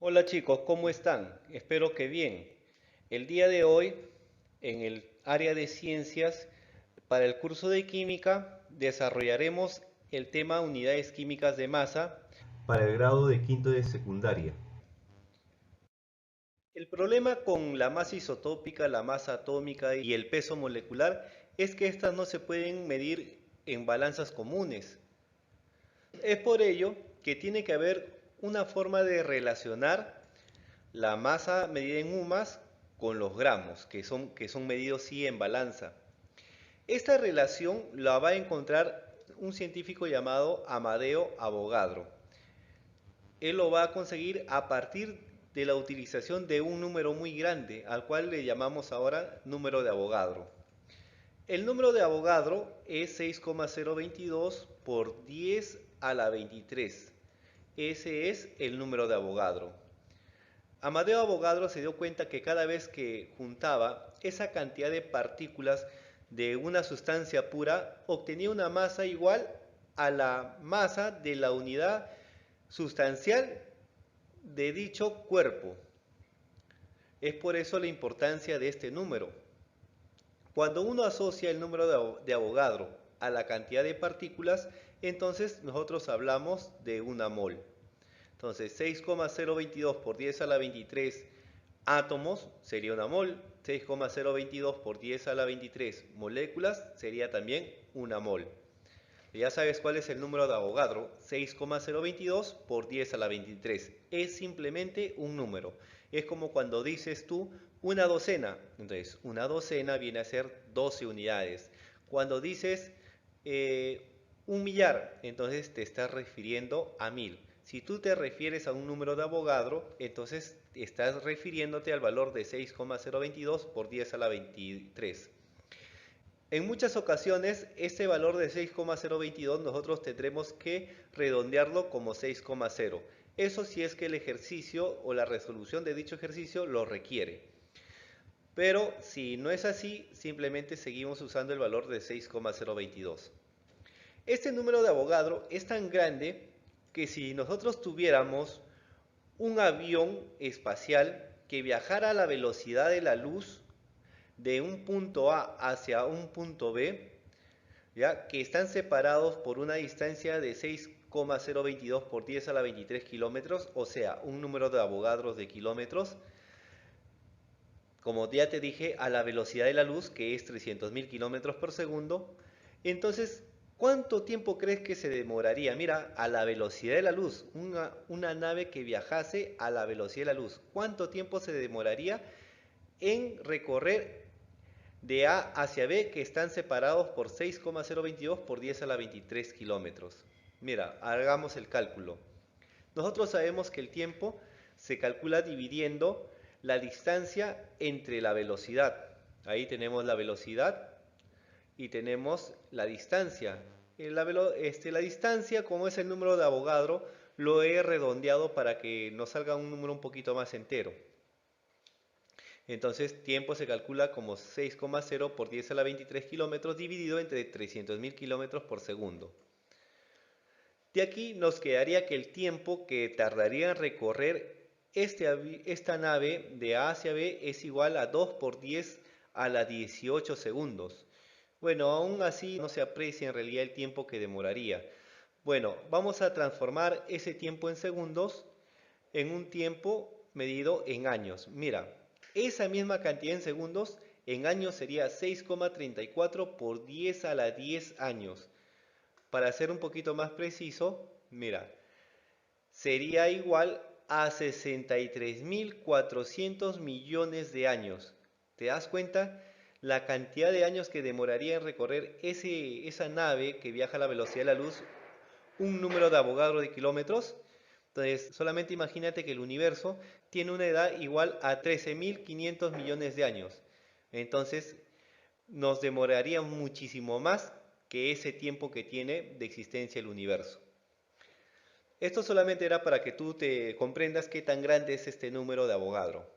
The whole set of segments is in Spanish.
Hola chicos, ¿cómo están? Espero que bien. El día de hoy, en el área de ciencias, para el curso de química, desarrollaremos el tema unidades químicas de masa para el grado de quinto de secundaria. El problema con la masa isotópica, la masa atómica y el peso molecular es que estas no se pueden medir en balanzas comunes. Es por ello que tiene que haber una forma de relacionar la masa medida en UMAS con los gramos, que son medidos sí en balanza. Esta relación la va a encontrar un científico llamado Amadeo Avogadro. Él lo va a conseguir a partir de la utilización de un número muy grande, al cual le llamamos ahora número de Avogadro. El número de Avogadro es 6,022 por 10 a la 23. Ese es el número de Avogadro. Amadeo Avogadro se dio cuenta que cada vez que juntaba esa cantidad de partículas de una sustancia pura, obtenía una masa igual a la masa de la unidad sustancial de dicho cuerpo. Es por eso la importancia de este número. Cuando uno asocia el número de Avogadro a la cantidad de partículas, entonces nosotros hablamos de una mol. Entonces 6,022 por 10 a la 23 átomos sería una mol, 6,022 por 10 a la 23 moléculas sería también una mol. Ya sabes cuál es el número de Avogadro, 6,022 por 10 a la 23. Es simplemente un número. Es como cuando dices tú una docena. Entonces, una docena viene a ser 12 unidades. Cuando dices un millar, entonces te estás refiriendo a 1000. Si tú te refieres a un número de Avogadro, entonces estás refiriéndote al valor de 6,022 por 10 a la 23. En muchas ocasiones, ese valor de 6,022 nosotros tendremos que redondearlo como 6,0. Eso si es que el ejercicio o la resolución de dicho ejercicio lo requiere. Pero si no es así, simplemente seguimos usando el valor de 6,022. Este número de Avogadro es tan grande que si nosotros tuviéramos un avión espacial que viajara a la velocidad de la luz de un punto A hacia un punto B, ¿ya? Que están separados por una distancia de 6,022 por 10 a la 23 kilómetros, o sea, un número de Avogadros de kilómetros, como ya te dije, a la velocidad de la luz, que es 300.000 kilómetros por segundo. Entonces, ¿cuánto tiempo crees que se demoraría? Mira, a la velocidad de la luz, una nave que viajase a la velocidad de la luz, ¿cuánto tiempo se demoraría en recorrer de A hacia B, que están separados por 6,022 por 10 a la 23 kilómetros? Mira, hagamos el cálculo. Nosotros sabemos que el tiempo se calcula dividiendo la distancia entre la velocidad. Ahí tenemos la velocidad y tenemos la distancia. La distancia, como es el número de Avogadro, lo he redondeado para que nos salga un número un poquito más entero. Entonces, tiempo se calcula como 6,0 por 10 a la 23 kilómetros dividido entre 300.000 kilómetros por segundo. De aquí nos quedaría que el tiempo que tardaría en recorrer esta nave de A hacia B es igual a 2 por 10 a la 18 segundos. Bueno, aún así no se aprecia en realidad el tiempo que demoraría. Bueno, vamos a transformar ese tiempo en segundos en un tiempo medido en años. Mira, esa misma cantidad en segundos en años sería 6,34 por 10 a la 10 años. Para ser un poquito más preciso, mira, sería igual a 63.400 millones de años. ¿Te das cuenta? La cantidad de años que demoraría en recorrer esa nave que viaja a la velocidad de la luz, un número de Avogadro de kilómetros. Entonces, solamente imagínate que el universo tiene una edad igual a 13.500 millones de años. Entonces, nos demoraría muchísimo más que ese tiempo que tiene de existencia el universo. Esto solamente era para que tú te comprendas qué tan grande es este número de Avogadro.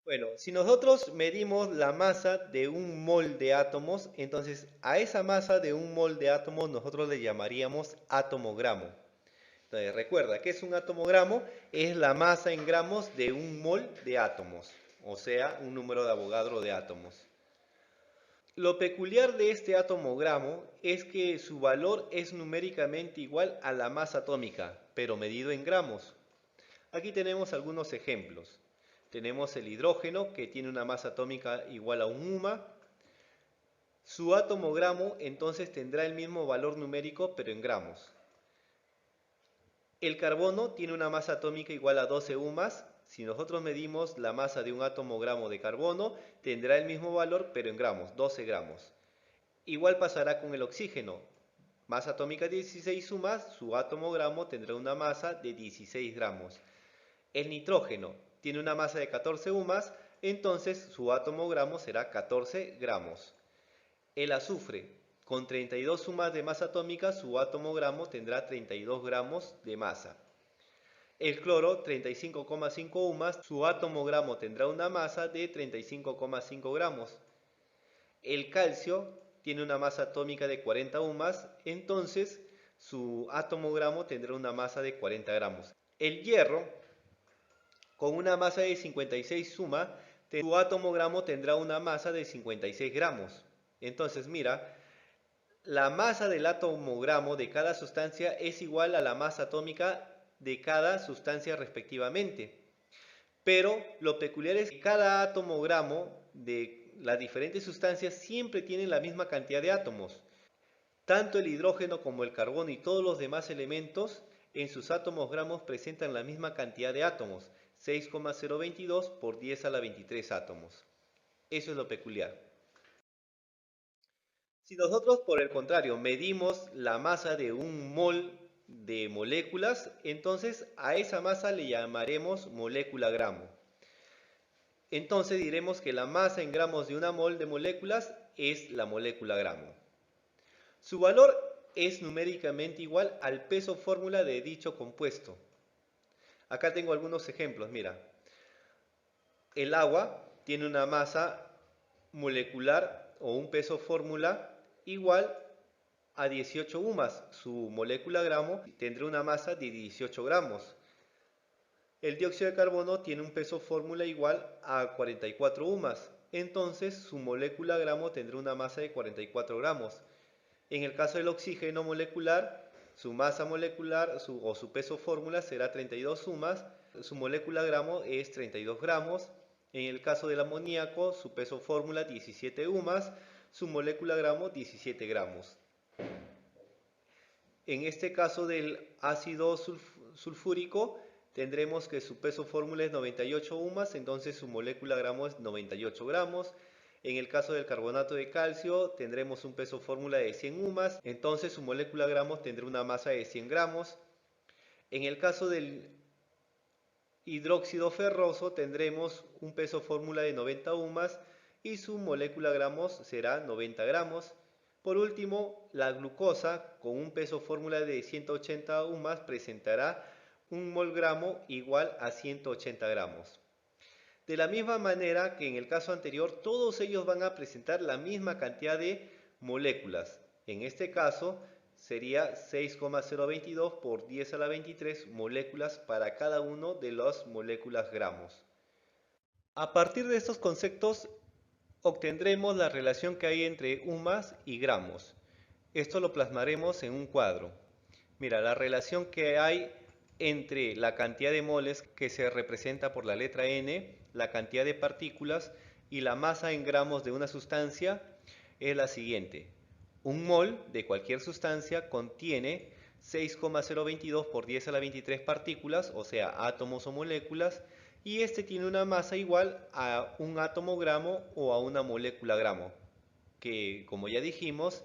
Bueno, si nosotros medimos la masa de un mol de átomos, entonces a esa masa de un mol de átomos nosotros le llamaríamos átomogramo. Entonces, recuerda, ¿qué es un atomogramo? Es la masa en gramos de un mol de átomos, o sea, un número de Avogadro de átomos. Lo peculiar de este atomogramo es que su valor es numéricamente igual a la masa atómica, pero medido en gramos. Aquí tenemos algunos ejemplos. Tenemos el hidrógeno, que tiene una masa atómica igual a un UMA. Su atomogramo entonces tendrá el mismo valor numérico, pero en gramos. El carbono tiene una masa atómica igual a 12 UMAs. Si nosotros medimos la masa de un atomogramo de carbono, tendrá el mismo valor, pero en gramos, 12 gramos. Igual pasará con el oxígeno. Masa atómica 16 UMAs, su atomogramo tendrá una masa de 16 gramos. El nitrógeno tiene una masa de 14 UMAs, entonces su atomogramo será 14 gramos. El azufre, con 32 UMAs de masa atómica, su atomogramo tendrá 32 gramos de masa. El cloro, 35,5 UMAs, su atomogramo tendrá una masa de 35,5 gramos. El calcio tiene una masa atómica de 40 UMAs, entonces su atomogramo tendrá una masa de 40 gramos. El hierro, con una masa de 56 UMAs, su atomogramo tendrá una masa de 56 gramos. Entonces, mira, la masa del atomogramo de cada sustancia es igual a la masa atómica de cada sustancia respectivamente. Pero lo peculiar es que cada atomogramo de las diferentes sustancias siempre tienen la misma cantidad de átomos. Tanto el hidrógeno como el carbono y todos los demás elementos en sus atomogramos presentan la misma cantidad de átomos, 6,022 por 10 a la 23 átomos. Eso es lo peculiar. Si nosotros, por el contrario, medimos la masa de un mol de moléculas, entonces a esa masa le llamaremos molécula gramo. Entonces diremos que la masa en gramos de una mol de moléculas es la molécula gramo. Su valor es numéricamente igual al peso fórmula de dicho compuesto. Acá tengo algunos ejemplos, mira. El agua tiene una masa molecular o un peso fórmula igual a 18 UMAs. Su molécula gramo tendrá una masa de 18 gramos. El dióxido de carbono tiene un peso fórmula igual a 44 UMAs. Entonces su molécula gramo tendrá una masa de 44 gramos. En el caso del oxígeno molecular, su masa molecular o su peso fórmula será 32 UMAs. Su molécula gramo es 32 gramos. En el caso del amoníaco, su peso fórmula 17 UMAs, su molécula gramo 17 gramos. En este caso del ácido sulfúrico, tendremos que su peso fórmula es 98 UMAs, entonces su molécula gramo es 98 gramos. En el caso del carbonato de calcio, tendremos un peso fórmula de 100 UMAs, entonces su molécula gramo tendrá una masa de 100 gramos. En el caso del hidróxido ferroso tendremos un peso fórmula de 90 UMAs y su molécula gramos será 90 gramos. Por último, la glucosa con un peso fórmula de 180 UMAs presentará un mol gramo igual a 180 gramos. De la misma manera que en el caso anterior, todos ellos van a presentar la misma cantidad de moléculas. En este caso, sería 6,022 por 10 a la 23 moléculas para cada uno de las moléculas gramos. A partir de estos conceptos obtendremos la relación que hay entre UMAs y gramos. Esto lo plasmaremos en un cuadro. Mira, la relación que hay entre la cantidad de moles que se representa por la letra N, la cantidad de partículas y la masa en gramos de una sustancia es la siguiente. Un mol de cualquier sustancia contiene 6,022 por 10 a la 23 partículas, o sea, átomos o moléculas, y este tiene una masa igual a un átomo gramo o a una molécula gramo, que como ya dijimos,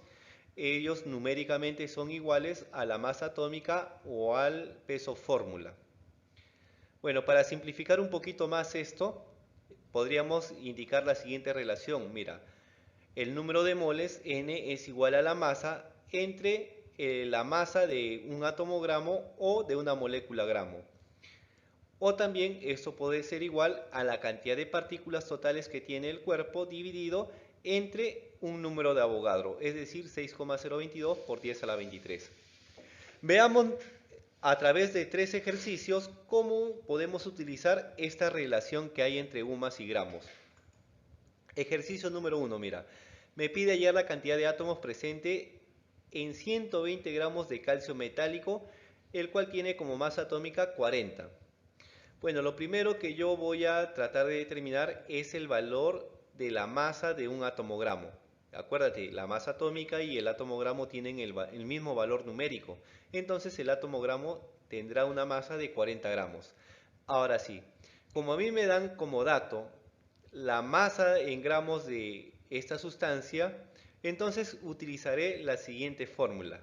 ellos numéricamente son iguales a la masa atómica o al peso fórmula. Bueno, para simplificar un poquito más esto, podríamos indicar la siguiente relación. Mira, el número de moles N es igual a la masa entre la masa de un átomo gramo o de una molécula gramo. O también esto puede ser igual a la cantidad de partículas totales que tiene el cuerpo dividido entre un número de Avogadro, es decir, 6,022 por 10 a la 23. Veamos a través de 3 ejercicios cómo podemos utilizar esta relación que hay entre UMAS y gramos. Ejercicio número 1, mira, me pide hallar la cantidad de átomos presente en 120 gramos de calcio metálico, el cual tiene como masa atómica 40. Bueno, lo primero que yo voy a tratar de determinar es el valor de la masa de un atomogramo. Acuérdate, la masa atómica y el atomogramo tienen el mismo valor numérico. Entonces el atomogramo tendrá una masa de 40 gramos. Ahora sí, como a mí me dan como dato la masa en gramos de esta sustancia, entonces utilizaré la siguiente fórmula.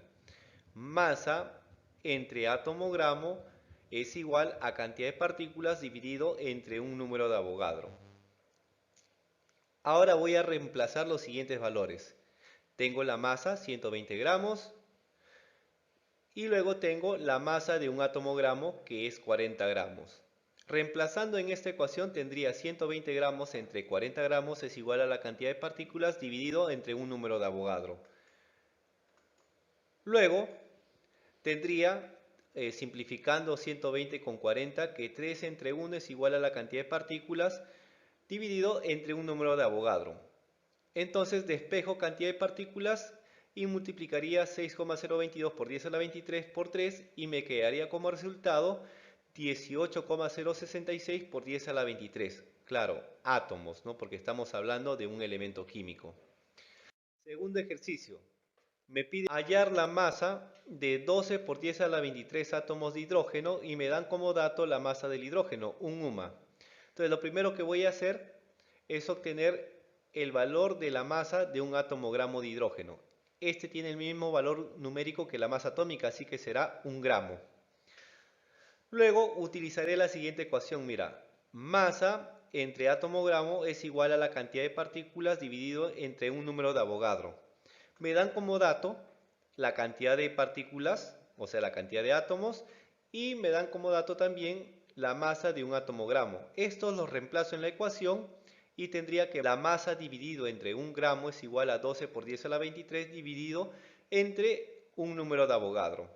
Masa entre átomo-gramo es igual a cantidad de partículas dividido entre un número de Avogadro. Ahora voy a reemplazar los siguientes valores. Tengo la masa, 120 gramos, y luego tengo la masa de un atomogramo, que es 40 gramos. Reemplazando en esta ecuación tendría 120 gramos entre 40 gramos es igual a la cantidad de partículas dividido entre un número de Avogadro. Luego tendría, simplificando 120 con 40, que 3 entre 1 es igual a la cantidad de partículas dividido entre un número de Avogadro. Entonces despejo cantidad de partículas y multiplicaría 6,022 por 10 a la 23 por 3 y me quedaría como resultado 18,066 por 10 a la 23. Claro, átomos, ¿no? Porque estamos hablando de un elemento químico. Segundo ejercicio. Me pide hallar la masa de 12 por 10 a la 23 átomos de hidrógeno y me dan como dato la masa del hidrógeno, un UMA. Entonces lo primero que voy a hacer es obtener el valor de la masa de un atomogramo de hidrógeno. Este tiene el mismo valor numérico que la masa atómica, así que será un gramo. Luego utilizaré la siguiente ecuación, mira, masa entre átomo-gramo es igual a la cantidad de partículas dividido entre un número de Avogadro. Me dan como dato la cantidad de partículas, o sea, la cantidad de átomos, y me dan como dato también la masa de un atomogramo. Estos los reemplazo en la ecuación y tendría que la masa dividido entre un gramo es igual a 12 por 10 a la 23 dividido entre un número de Avogadro.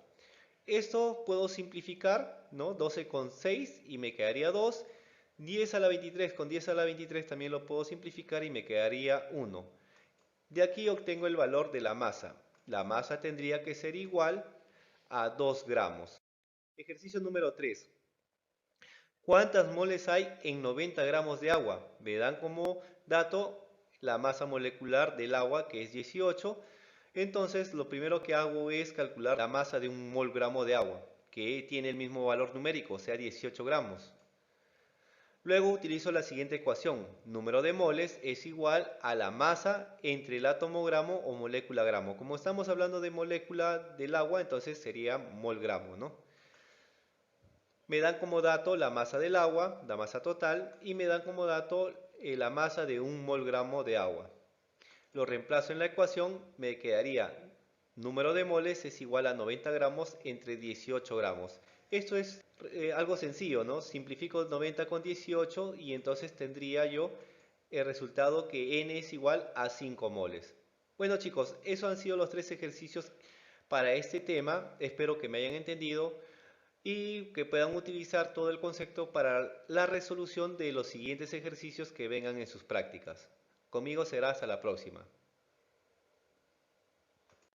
Esto puedo simplificar, ¿no? 12 con 6 y me quedaría 2. 10 a la 23 con 10 a la 23 también lo puedo simplificar y me quedaría 1. De aquí obtengo el valor de la masa. La masa tendría que ser igual a 2 gramos. Ejercicio número 3. ¿Cuántas moles hay en 90 gramos de agua? Me dan como dato la masa molecular del agua, que es 18. Entonces, lo primero que hago es calcular la masa de un mol gramo de agua, que tiene el mismo valor numérico, o sea, 18 gramos. Luego utilizo la siguiente ecuación. Número de moles es igual a la masa entre el átomo gramo o molécula gramo. Como estamos hablando de molécula del agua, entonces sería mol gramo, ¿no? Me dan como dato la masa del agua, la masa total, y me dan como dato la masa de un mol gramo de agua. Lo reemplazo en la ecuación, me quedaría número de moles es igual a 90 gramos entre 18 gramos. Esto es algo sencillo, ¿no? Simplifico 90 con 18 y entonces tendría yo el resultado que n es igual a 5 moles. Bueno chicos, esos han sido los 3 ejercicios para este tema. Espero que me hayan entendido y que puedan utilizar todo el concepto para la resolución de los siguientes ejercicios que vengan en sus prácticas. Conmigo será hasta la próxima.